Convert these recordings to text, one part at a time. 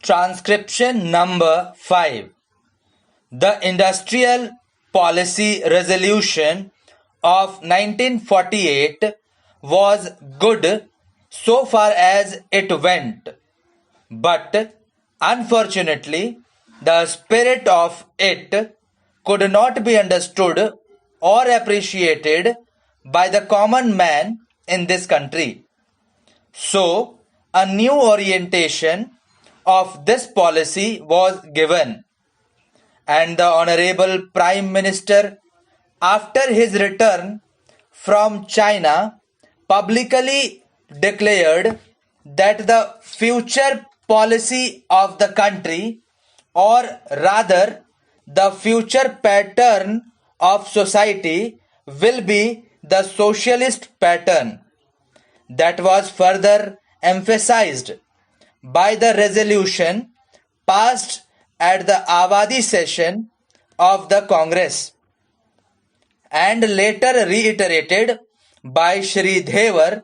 Transcription number 5. The Industrial Policy Resolution of 1948 was good so far as it went, but unfortunately the spirit of it could not be understood or appreciated by the common man in this country. So, a new orientation of this policy was given, and the Honorable Prime Minister, after his return from China, publicly declared that the future policy of the country, or rather the future pattern of society, will be the socialist pattern. That was further emphasized by the resolution passed at the Avadi session of the Congress and later reiterated by Shri Devar,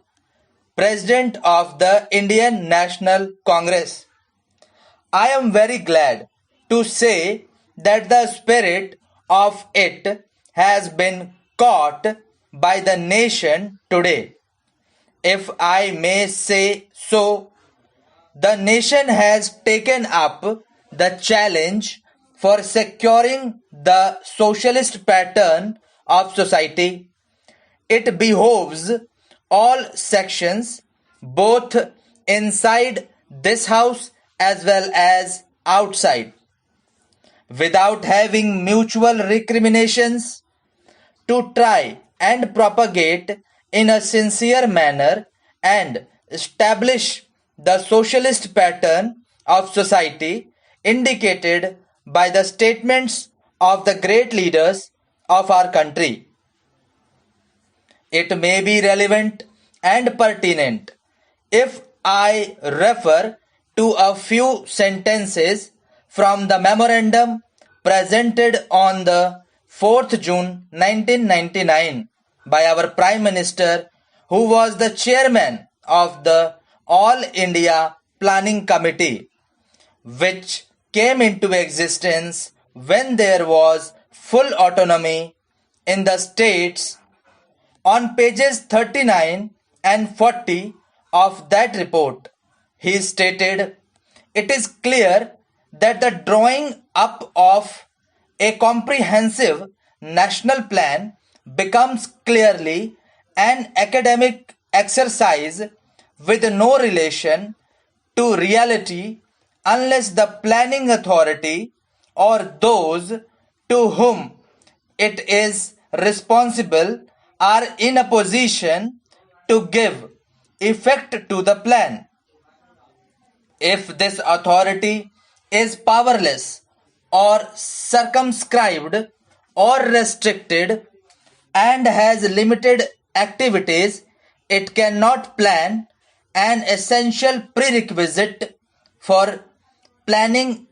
President of the Indian National Congress. I am very glad to say that the spirit of it has been caught by the nation today. If I may say so, the nation has taken up the challenge for securing the socialist pattern of society. It behoves all sections, both inside this house as well as outside, without having mutual recriminations, to try and propagate in a sincere manner and establish the socialist pattern of society indicated by the statements of the great leaders of our country. It may be relevant and pertinent if I refer to a few sentences from the memorandum presented on the 4th June 1999 by our Prime Minister, who was the chairman of the All India Planning Committee, which came into existence when there was full autonomy in the states. On pages 39 and 40 of that report, he stated, "It is clear that the drawing up of a comprehensive national plan becomes clearly an academic exercise with no relation to reality unless the planning authority or those to whom it is responsible are in a position to give effect to the plan. If this authority is powerless or circumscribed or restricted and has limited activities, it cannot plan. An essential prerequisite for planning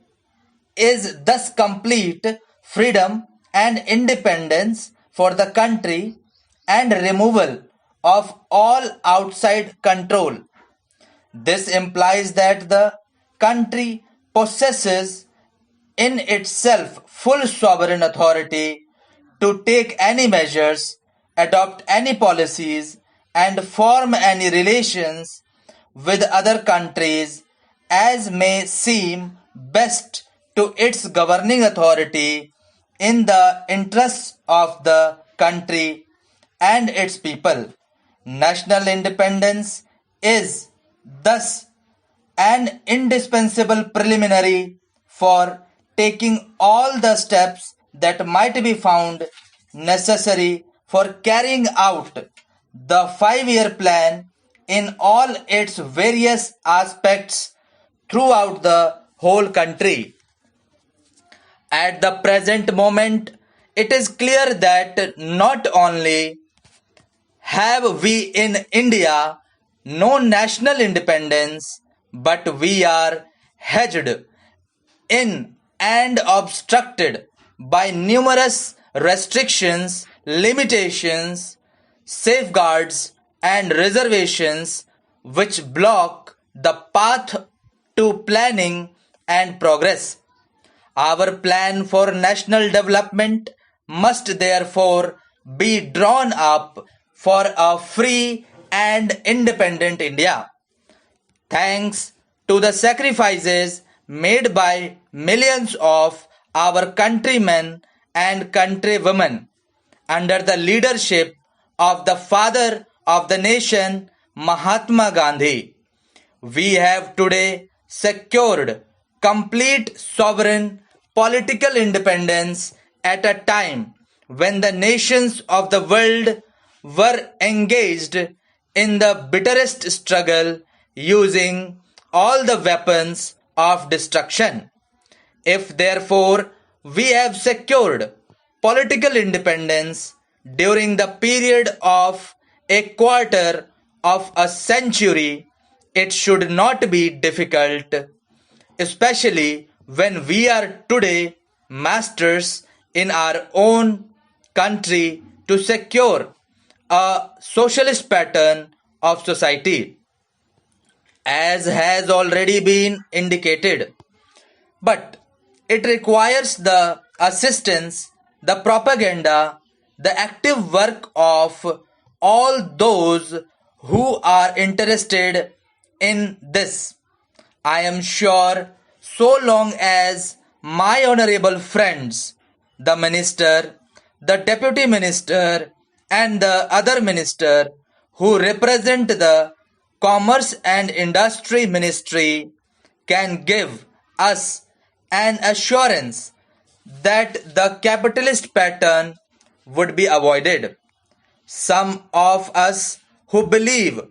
is thus complete freedom and independence for the country and removal of all outside control. This implies that the country possesses in itself full sovereign authority to take any measures, adopt any policies, and form any relations with other countries as may seem best to its governing authority in the interests of the country and its people. National independence is thus an indispensable preliminary for taking all the steps that might be found necessary for carrying out the 5-year plan in all its various aspects throughout the whole country. At the present moment, it is clear that not only have we in India no national independence, but we are hedged in and obstructed by numerous restrictions, limitations, safeguards and reservations which block the path to planning and progress. Our plan for national development must therefore be drawn up for a free and independent India. Thanks to the sacrifices made by millions of our countrymen and countrywomen under the leadership of the father of the nation, Mahatma Gandhi, we have today secured complete sovereign political independence at a time when the nations of the world were engaged in the bitterest struggle using all the weapons of destruction. If therefore we have secured political independence during the period of a quarter of a century, it should not be difficult, especially when we are today masters in our own country, to secure a socialist pattern of society, as has already been indicated. But it requires the assistance, the propaganda, the active work of all those who are interested in this. I am sure so long as my honorable friends, the minister, the deputy minister, and the other minister who represent the Commerce and Industry Ministry can give us an assurance that the capitalist pattern would be avoided. Some of us who believe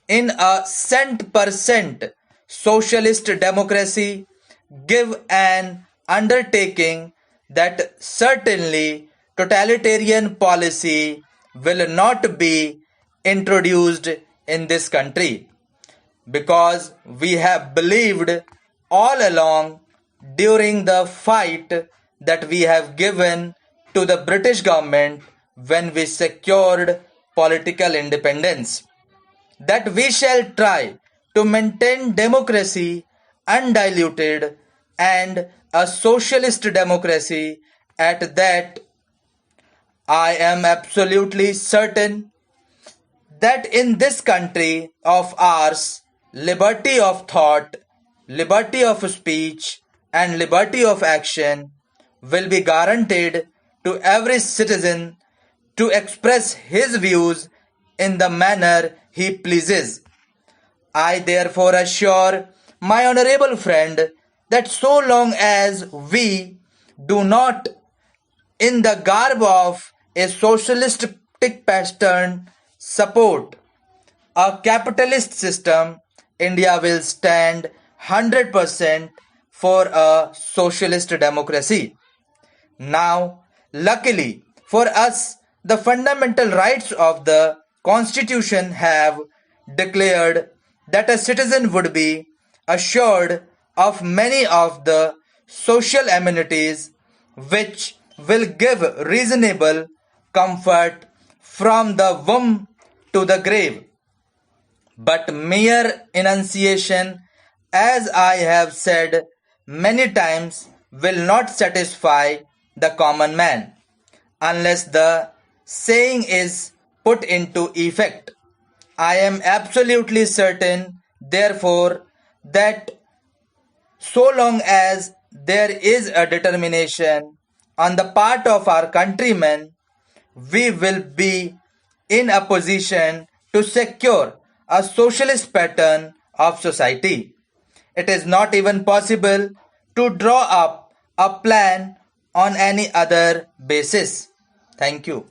in a cent% socialist democracy give an undertaking that certainly totalitarian policy will not be introduced in this country, because we have believed all along during the fight that we have given to the British government when we secured political independence, that we shall try to maintain democracy undiluted and a socialist democracy at that. I am absolutely certain that in this country of ours, liberty of thought, liberty of speech, and liberty of action will be guaranteed to every citizen to express his views in the manner he pleases. I therefore assure my honorable friend that so long as we do not, in the garb of a socialistic pattern, support a capitalist system, India will stand 100% for a socialist democracy. Now, luckily for us, the fundamental rights of the Constitution have declared that a citizen would be assured of many of the social amenities which will give reasonable comfort from the womb to the grave. But mere enunciation, as I have said many times, will not satisfy the common man unless the saying is put into effect. I am absolutely certain, therefore, that so long as there is a determination on the part of our countrymen, we will be in a position to secure a socialist pattern of society. It is not even possible to draw up a plan on any other basis. Thank you.